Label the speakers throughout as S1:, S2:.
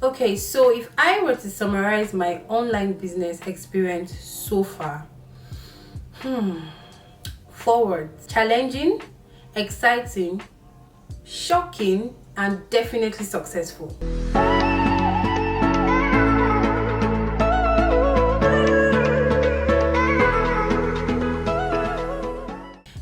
S1: Okay, so if I were to summarize my online business experience so far, forward, challenging, exciting, shocking, and definitely successful.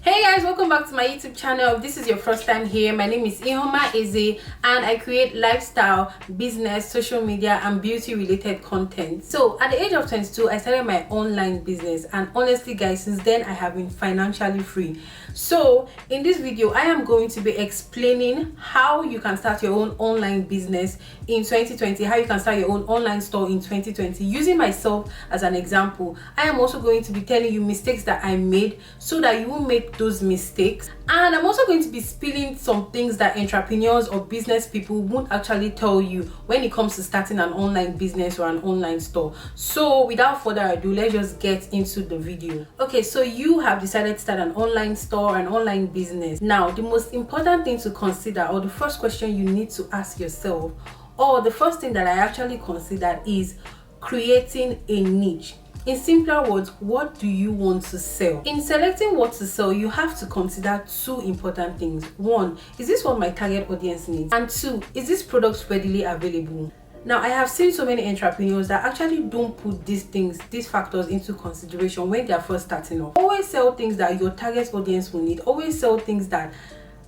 S1: Hey guys, welcome back to my YouTube channel. If this is your first time here, my name is Ihoma Eze and I create lifestyle, business, social media and beauty related content. So at the age of 22, I started my online business, and honestly guys, since then I have been financially free. So in this video, I am going to be explaining how you can start your own online business in 2020, how you can start your own online store in 2020, using myself as an example. I am also going to be telling you mistakes that I made so that you won't make those mistakes, and I'm also going to be spilling some things that entrepreneurs or business people won't actually tell you when it comes to starting an online business or an online store. So without further ado, let's just get into the video. Okay, so you have decided to start an online store, an online business. Now the most important thing to consider, or the first question you need to ask yourself, or the first thing that I actually considered, is creating a niche. In simpler words, what do you want to sell? In selecting what to sell, you have to consider two important things. One, is this what my target audience needs? And two, is this product readily available? Now, I have seen so many entrepreneurs that actually don't put these factors into consideration when they are first starting off. Always sell things that your target audience will need. Always sell things that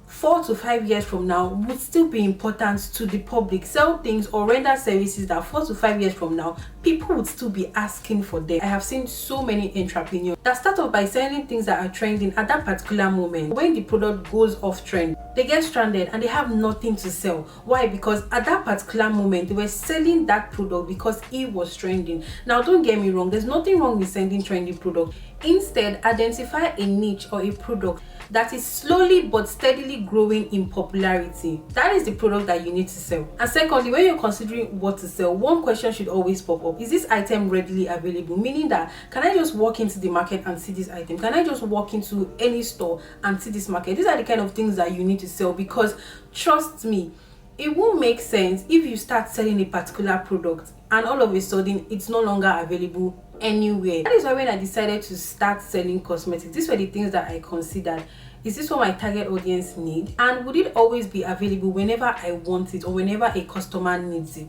S1: 4 to 5 years from now would still be important to the public. Sell things or render services that 4 to 5 years from now people would still be asking for them. I have seen so many entrepreneurs that start off by selling things that are trending at that particular moment. When the product goes off trend, they get stranded and they have nothing to sell. Why? Because at that particular moment they were selling that product because it was trending. Now don't get me wrong, there's nothing wrong with sending trending product. Instead, identify a niche or a product that is slowly but steadily growing in popularity. That is the product that you need to sell. And secondly, when you're considering what to sell, one question should always pop up. Is this item readily available? Meaning that, can I just walk into the market and see this item? Can I just walk into any store and see this market? These are the kind of things that you need to sell, because trust me, it won't make sense if you start selling a particular product and all of a sudden it's no longer available anywhere. That is why when I decided to start selling cosmetics, these were the things that I considered. Is this what my target audience need? And would it always be available whenever I want it or whenever a customer needs it?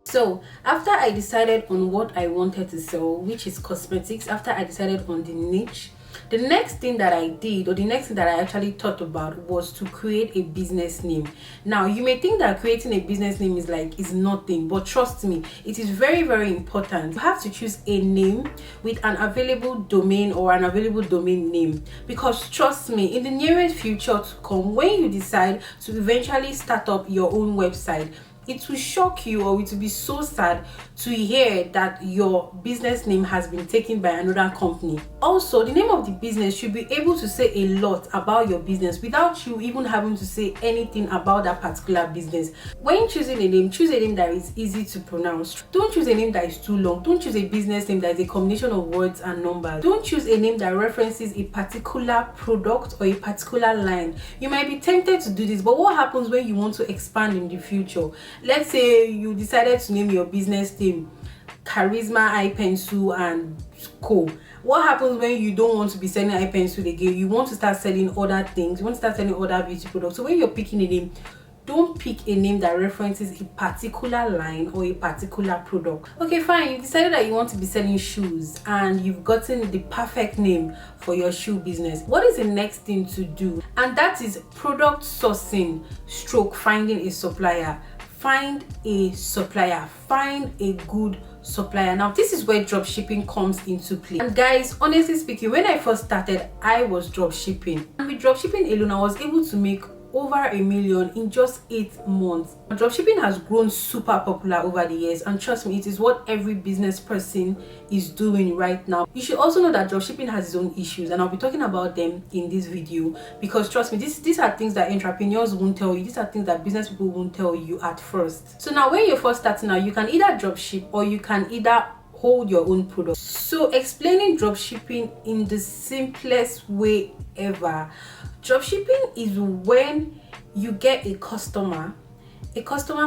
S1: So after I decided on what I wanted to sell, which is cosmetics, after I decided on the niche, the next thing that I did, or the next thing that I actually thought about, was to create a business name. Now you may think that creating a business name is nothing, but trust me, it is very, very important. You have to choose a name with an available domain or an available domain name, because trust me, in the nearest future to come, when you decide to eventually start up your own website, it will shock you, or it will be so sad to hear that your business name has been taken by another company. Also, the name of the business should be able to say a lot about your business without you even having to say anything about that particular business. When choosing a name, choose a name that is easy to pronounce. Don't choose a name that is too long. Don't choose a business name that is a combination of words and numbers. Don't choose a name that references a particular product or a particular line. You might be tempted to do this, but what happens when you want to expand in the future? Let's say you decided to name your business name Charisma Eye Pencil and Co. What happens when you don't want to be selling eye pencil again? You want to start selling other things. You want to start selling other beauty products. So when you're picking a name, don't pick a name that references a particular line or a particular product. Okay, fine. You decided that you want to be selling shoes and you've gotten the perfect name for your shoe business. What is the next thing to do? And that is product sourcing / finding a supplier. Find a supplier. Find a good supplier. Now this is where drop shipping comes into play. And guys, honestly speaking, when I first started, I was drop shipping, and with drop shipping alone I was able to make over $1 million in just 8 months. Dropshipping has grown super popular over the years, and trust me, it is what every business person is doing right now. You should also know that dropshipping has its own issues, and I'll be talking about them in this video, because trust me, these are things that entrepreneurs won't tell you. These are things that business people won't tell you at first. So now when you're first starting out, you can either dropship or you can either hold your own product. So explaining dropshipping in the simplest way ever, dropshipping is when you get a customer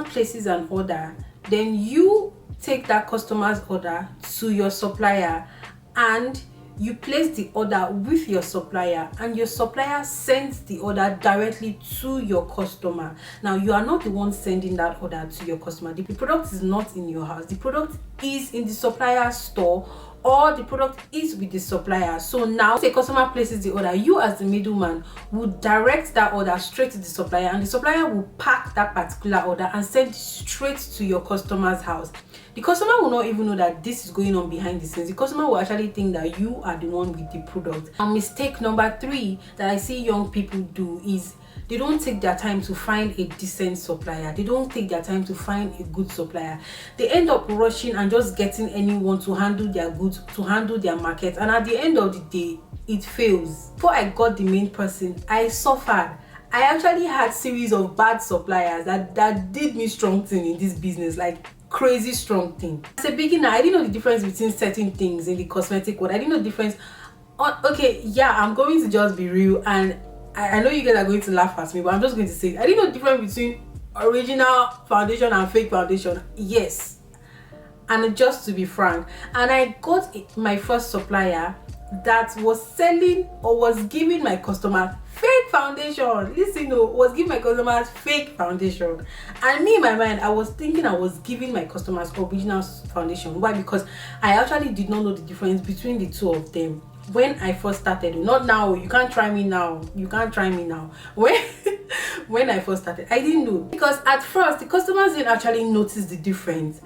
S1: places an order, then you take that customer's order to your supplier and you place the order with your supplier, and your supplier sends the order directly to your customer. Now you are not the one sending that order to your customer. The product is not in your house. The product is in the supplier's store, or the product is with the supplier. So now if a customer places the order, you as the middleman will direct that order straight to the supplier, and the supplier will pack that particular order and send it straight to your customer's house. The customer will not even know that this is going on behind the scenes. The customer will actually think that you are the one with the product. And mistake number 3 that I see young people do is they don't take their time to find a decent supplier. They don't take their time to find a good supplier. They end up rushing and just getting anyone to handle their goods, to handle their market, and at the end of the day, it fails. Before I got the main person, I suffered. I actually had series of bad suppliers that did me strong thing in this business, like crazy strong thing. As a beginner, I didn't know the difference between certain things in the cosmetic world. I didn't know the difference. Okay, yeah, I'm going to just be real, and I know you guys are going to laugh at me, but I'm just going to say I didn't know the difference between original foundation and fake foundation. Yes, and just to be frank, and I got my first supplier that was selling or was giving my customer fake foundation. Listen, was giving my customers fake foundation, and me in my mind I was thinking I was giving my customers original foundation. Why? Because I actually did not know the difference between the two of them when I first started. Not now, you can't try me now, when I first started, I didn't know, because at first the customers didn't actually notice the difference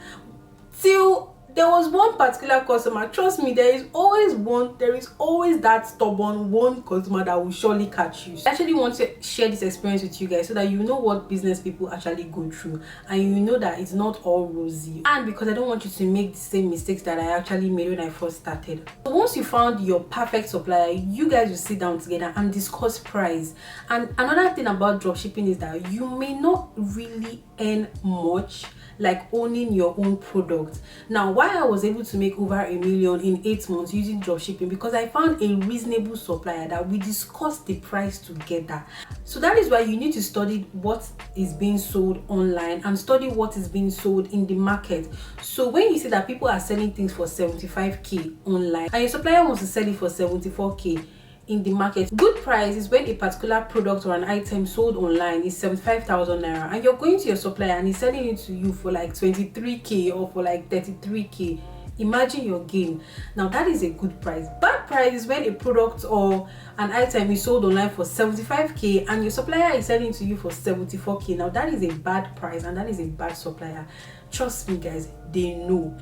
S1: till there was one particular customer. Trust me, there is always that stubborn one customer that will surely catch you. I actually want to share this experience with you guys so that you know what business people actually go through, and you know that it's not all rosy, and because I don't want you to make the same mistakes that I actually made when I first started. So once you found your perfect supplier, you guys will sit down together and discuss price. And another thing about dropshipping is that you may not really earn much like owning your own product. Now, why I was able to make over $1 million in 8 months using dropshipping, because I found a reasonable supplier that we discussed the price together. So that is why you need to study what is being sold online and study what is being sold in the market. So when you see that people are selling things for 75k online and your supplier wants to sell it for 74k in the market, good price is when a particular product or an item sold online is 75,000 naira and you're going to your supplier and he's selling it to you for like 23k or for like 33k. Imagine your gain. Now that is a good price. Bad price is when a product or an item is sold online for 75k and your supplier is selling to you for 74k. Now that is a bad price and that is a bad supplier. Trust me guys, they know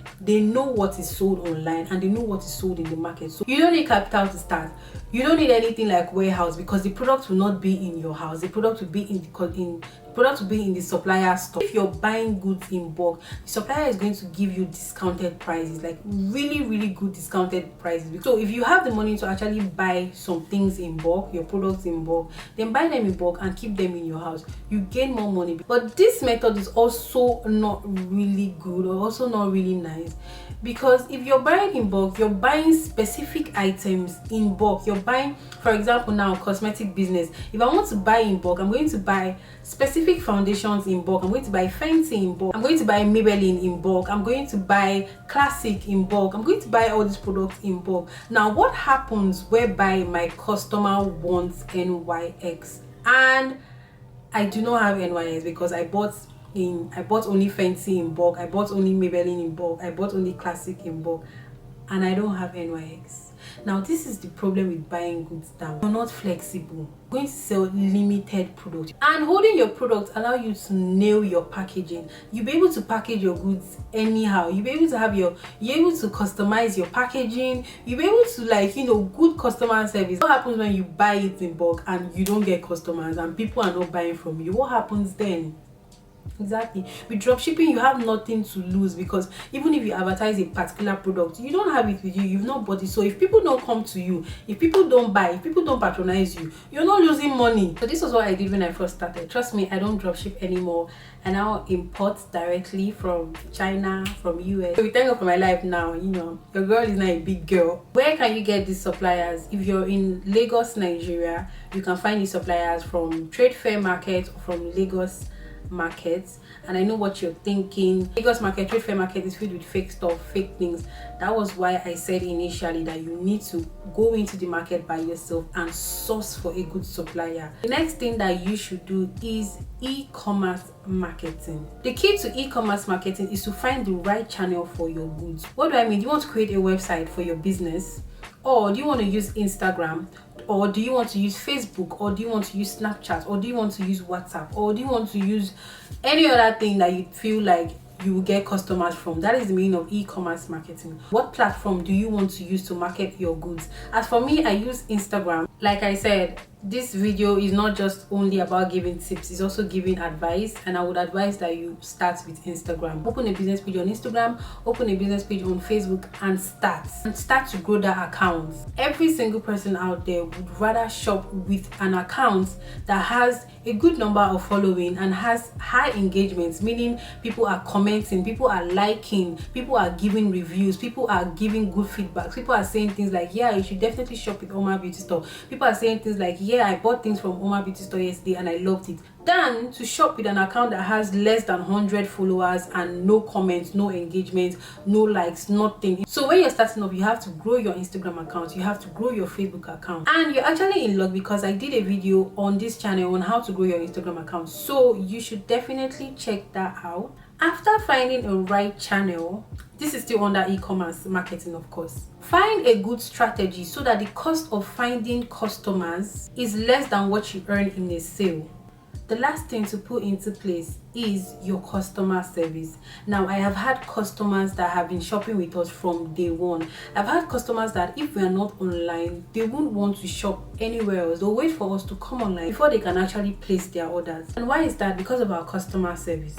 S1: what is sold online and they know what is sold in the market. So you don't need capital to start. You don't need anything like warehouse, because the product will not be in your house. The product will be in the supplier's store. If you're buying goods in bulk, the supplier is going to give you discounted prices, like really good discounted prices. So if you have the money to actually buy some things in bulk, your products in bulk, then buy them in bulk and keep them in your house. You gain more money. But this method is also not really good, or also not really nice, because if you're buying in bulk, you're buying specific items in bulk. You're buying, for example, now cosmetic business, if I want to buy in bulk, I'm going to buy specific foundations in bulk, I'm going to buy Fenty in bulk, I'm going to buy Maybelline in bulk, I'm going to buy Classic in bulk, I'm going to buy all these products in bulk. Now what happens whereby my customer wants NYX and I do not have NYX because I bought only Fenty in bulk, I bought only Maybelline in bulk, I bought only Classic in bulk, and I don't have NYX. Now this is the problem with buying goods down. You're not flexible. You're going to sell limited products, and holding your products allow you to nail your packaging. You'll be able to package your goods anyhow. You'll be able to you're able to customize your packaging. You'll be able to good customer service. What happens when you buy it in bulk and you don't get customers and people are not buying from you? What happens then? Exactly. With dropshipping, you have nothing to lose, because even if you advertise a particular product, you don't have it with you, you've not bought it. So if people don't come to you, if people don't buy, if people don't patronize you, you're not losing money. So this was what I did when I first started. Trust me, I don't dropship anymore. I now import directly from China, from US. So we thank God for my life now. You know, your girl is not a big girl. Where can you get these suppliers? If you're in Lagos, Nigeria, you can find these suppliers from Trade Fair Market or from Lagos markets. And I know what you're thinking. Lagos market, Trade Fair Market is filled with fake stuff, fake things. That was why I said initially that you need to go into the market by yourself and source for a good supplier. The next thing that you should do is e-commerce marketing. The key to e-commerce marketing is to find the right channel for your goods. What do I mean? You want to create a website for your business, or do you want to use Instagram, or do you want to use Facebook, or do you want to use Snapchat, or do you want to use WhatsApp, or do you want to use any other thing that you feel like you will get customers from? That is the meaning of e-commerce marketing. What platform do you want to use to market your goods? As for me, I use Instagram. Like I said, this video is not just only about giving tips, it's also giving advice, and I would advise that you start with Instagram. Open a business page on Instagram, open a business page on Facebook, and start to grow that account. Every single person out there would rather shop with an account that has a good number of following and has high engagement, meaning people are commenting, people are liking, people are giving reviews, people are giving good feedback, people are saying things like, yeah, you should definitely shop with Oma Beauty Store. People are saying things like, yeah, I bought things from Oma Beauty Store yesterday and I loved it, than to shop with an account that has less than 100 followers and no comments, no engagement, no likes, nothing. So when you're starting up, you have to grow your Instagram account, you have to grow your Facebook account, and you're actually in luck because I did a video on this channel on how to grow your Instagram account, so you should definitely check that out. After finding a right channel, this is still under e-commerce marketing, of course, find a good strategy so that the cost of finding customers is less than what you earn in a sale. The last thing to put into place is your customer service. Now, I have had customers that have been shopping with us from day one. I've had customers that if we are not online, they won't want to shop anywhere else. They'll wait for us to come online before they can actually place their orders. And why is that? Because of our customer service.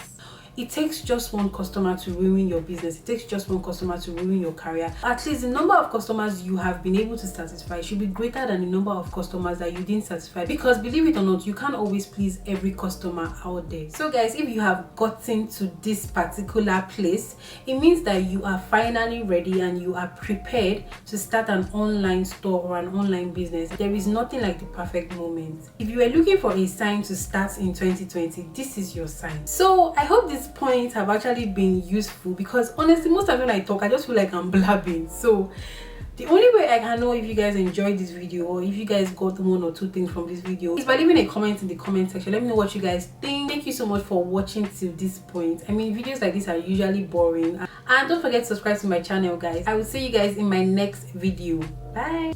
S1: It takes just one customer to ruin your business. It takes just one customer to ruin your career. At least the number of customers you have been able to satisfy should be greater than the number of customers that you didn't satisfy, because believe it or not, you can't always please every customer out there. So guys, if you have gotten to this particular place, it means that you are finally ready and you are prepared to start an online store or an online business. There is nothing like the perfect moment. If you are looking for a sign to start in 2020, this is your sign. So I hope this points have actually been useful, because honestly, most of when I talk, I just feel like I'm blabbing. So the only way I can know if you guys enjoyed this video or if you guys got one or two things from this video is by leaving a comment in the comment section. Let me know what you guys think. Thank you so much for watching till this point. I mean, videos like this are usually boring, and don't forget to subscribe to my channel, guys. I will see you guys in my next video. Bye.